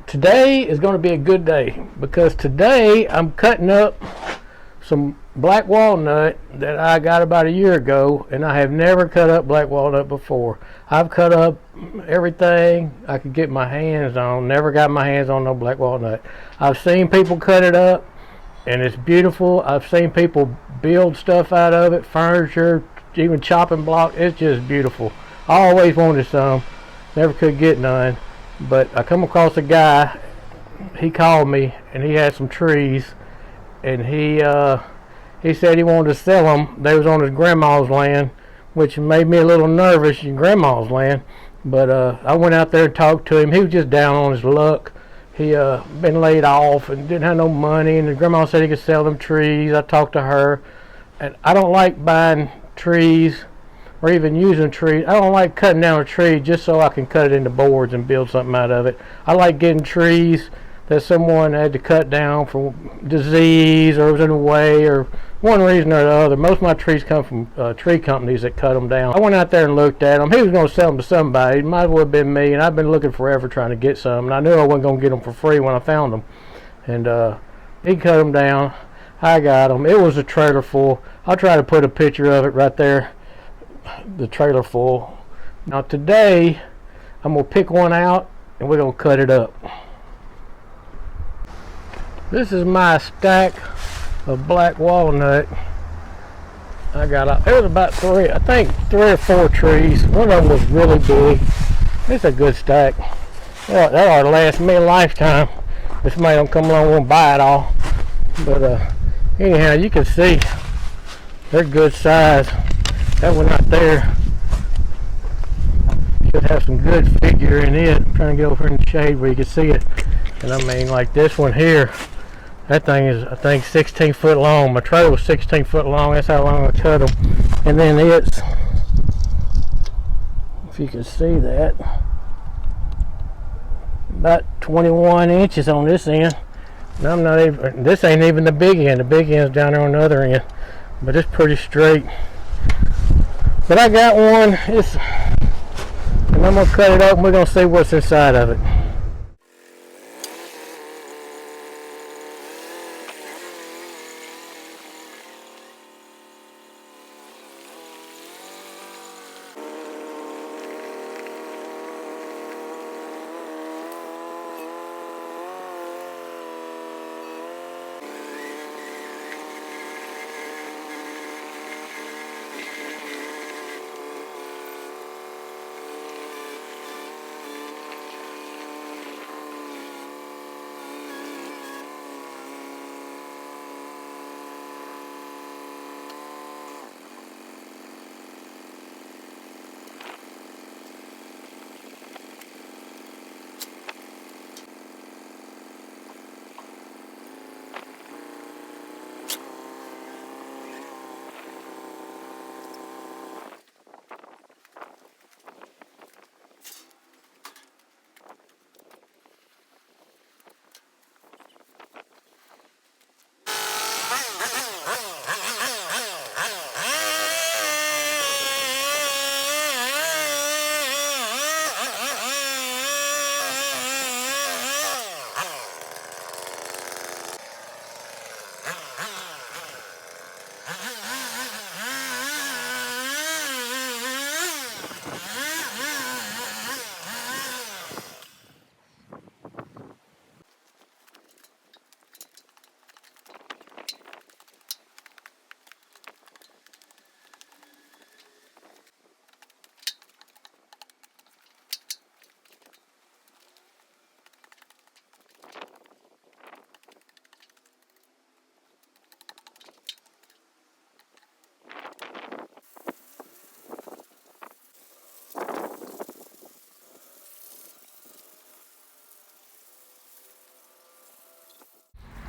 Today is going to be a good day because today I'm cutting up some black walnut that I got about a year ago, and I have never cut up black walnut before. I've cut up everything I could get my hands on, never got my hands on no black walnut. I've seen people cut it up and it's beautiful. I've seen people build stuff out of it, furniture, even chopping block. It's just beautiful. I always wanted some, never could get none. But I come across a guy, he called me, and he had some trees, and he said he wanted to sell them. They was on his grandma's land, which made me a little nervous, your grandma's land. But I went out there and talked to him. He was just down on his luck. He been laid off and didn't have no money, and his grandma said he could sell them trees. I talked to her, and I don't like buying trees or even using trees. I don't like cutting down a tree just so I can cut it into boards and build something out of it. I like getting trees that someone had to cut down for disease or was in the way or one reason or the other. Most of my trees come from tree companies that cut them down. I went out there and looked at them. He was going to sell them to somebody. It might as well have been me, and I've been looking forever trying to get some, and I knew I wasn't going to get them for free when I found them. And he cut them down. I got them. It was a trailer full. I'll try to put a picture of it right there. The trailer full. Now today I'm gonna pick one out and we're gonna cut it up. This is my stack of black walnut. I got it was about three or four trees. One of them was really big. It's a good stack. That ought to last me a lifetime if somebody don't come along and buy it all. But anyhow, you can see they're good size. That one out there should have some good figure in it. I'm trying to get over in the shade where you can see it. And I mean, like this one here, that thing is, I think, 16 foot long. My trailer was 16 foot long. That's how long I cut them. And then it's, if you can see that, about 21 inches on this end. And I'm not even, this ain't even the big end. The big end's down there on the other end. But it's pretty straight. But I got one, and I'm going to cut it up and we're going to see what's inside of it.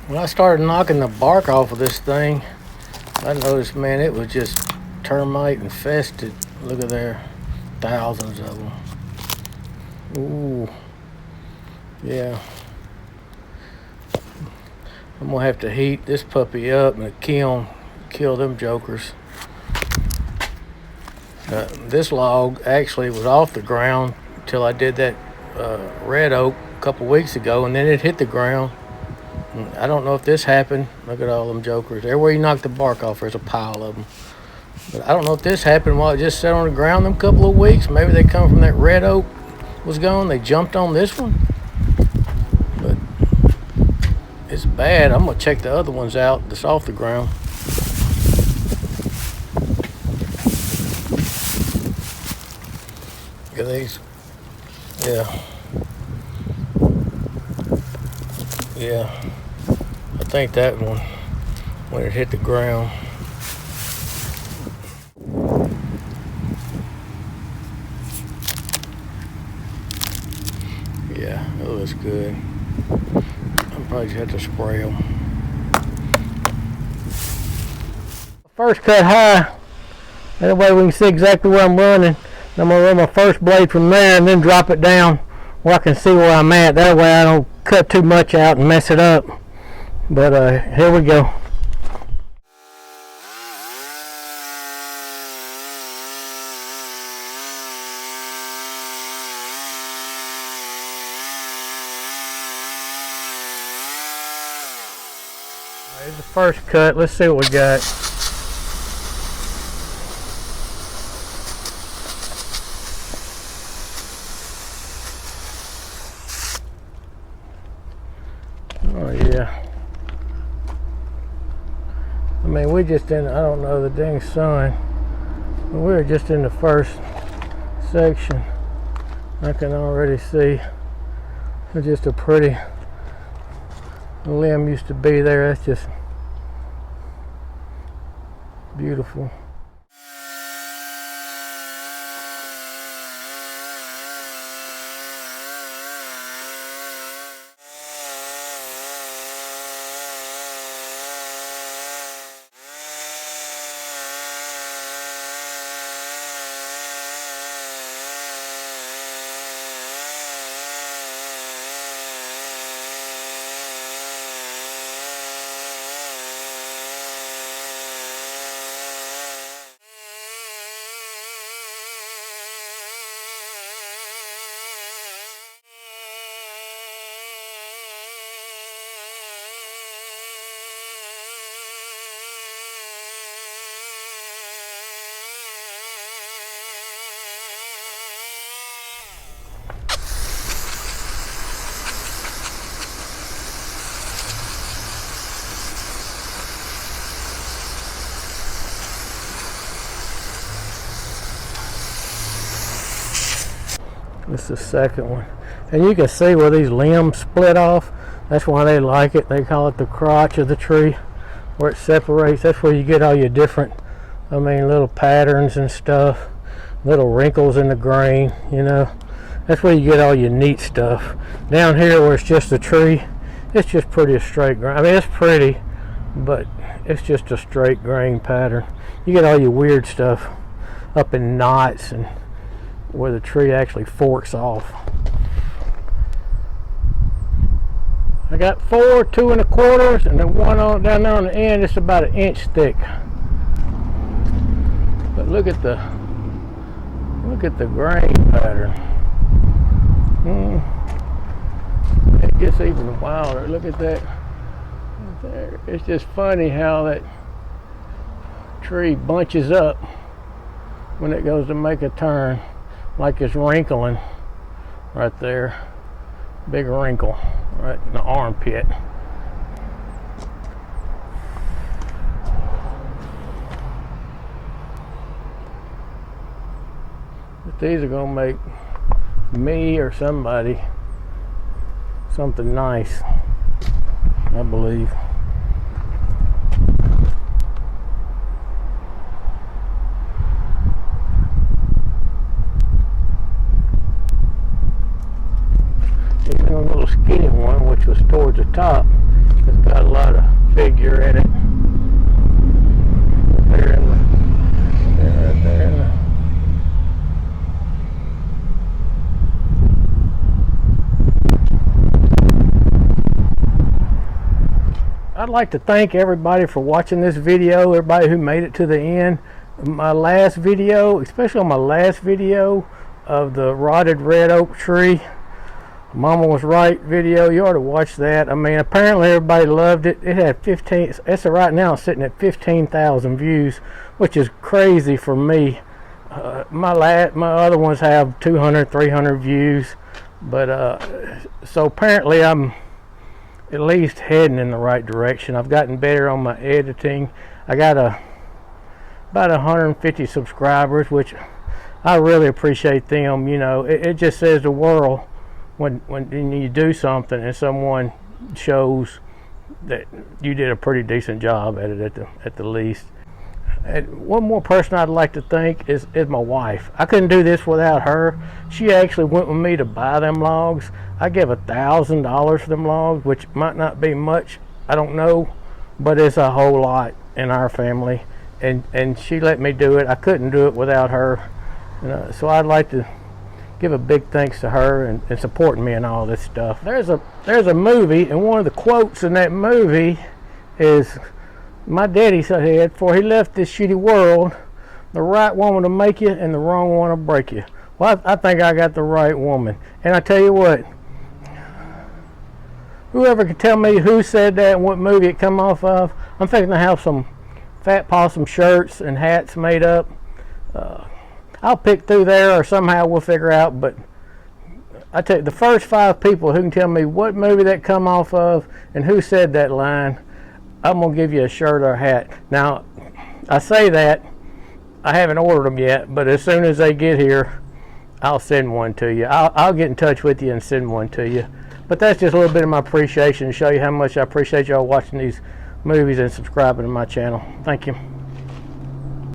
When I started knocking the bark off of this thing, I noticed, man, it was just termite infested. Look at there, thousands of them. Ooh, yeah. I'm gonna have to heat this puppy up in a kiln, kill them jokers. This log actually was off the ground until I did that red oak a couple weeks ago, and then it hit the ground. And I don't know if this happened. Look at all them jokers. Everywhere you knock the bark off, there's a pile of them. But I don't know if this happened while it just sat on the ground them couple of weeks. Maybe they come from that red oak was gone. They jumped on this one. But it's bad. I'm gonna check the other ones out that's off the ground. Look at these. Yeah. I think that one, when it hit the ground. Yeah, it looks good. I'll probably just have to spray them. First cut high. That way we can see exactly where I'm running. I'm going to run my first blade from there and then drop it down where I can see where I'm at. That way I don't cut too much out and mess it up. But here we go. Here's the first cut. Let's see what we got. Oh yeah. I mean, we just in, I don't know the dang sun, but we're just in the first section. I can already see it's just a pretty limb used to be there. That's just beautiful. This is the second one. And you can see where these limbs split off. That's why they like it. They call it the crotch of the tree, where it separates. That's where you get all your different, I mean, little patterns and stuff, little wrinkles in the grain, you know. That's where you get all your neat stuff. Down here where it's just a tree, it's just pretty a straight grain. I mean, it's pretty, but it's just a straight grain pattern. You get all your weird stuff up in knots and where the tree actually forks off. I got 4 2 1/4, and then one on down there on the end. It's about 1 inch thick. But look at the grain pattern. It gets even wilder. Look at that. There. It's just funny how that tree bunches up when it goes to make a turn. Like it's wrinkling right there. Big wrinkle right in the armpit. But these are gonna make me or somebody something nice, I believe. Even a little skinny one, which was towards the top, it's got a lot of figure in it. There I'd like to thank everybody for watching this video, everybody who made it to the end. My last video, especially on my last video of the rotted red oak tree, Mama Was Right video, you ought to watch that. I mean, apparently everybody loved it. It had 15, it's right now sitting at 15,000 views, which is crazy for me. My other ones have 200, 300 views, but so apparently I'm at least heading in the right direction. I've gotten better on my editing. I got about 150 subscribers, which I really appreciate them. You know, it just says the world when you do something and someone shows that you did a pretty decent job at it at the least. And one more person I'd like to thank is my wife. I couldn't do this without her. She actually went with me to buy them logs. I gave $1,000 for them logs, which might not be much, I don't know, but it's a whole lot in our family. And she let me do it. I couldn't do it without her. So I'd like to give a big thanks to her and supporting me in all this stuff. There's a movie, and one of the quotes in that movie is, my daddy said, "For he left this shitty world, the right woman to make you and the wrong one to break you." Well, I think I got the right woman. And I tell you what, whoever can tell me who said that and what movie it come off of, I'm thinking to have some Fat Possum shirts and hats made up. I'll pick through there, or somehow we'll figure out, but I tell you, the first 5 people who can tell me what movie that come off of and who said that line, I'm going to give you a shirt or a hat. Now, I say that, I haven't ordered them yet, but as soon as they get here, I'll send one to you. I'll get in touch with you and send one to you. But that's just a little bit of my appreciation to show you how much I appreciate y'all watching these movies and subscribing to my channel. Thank you.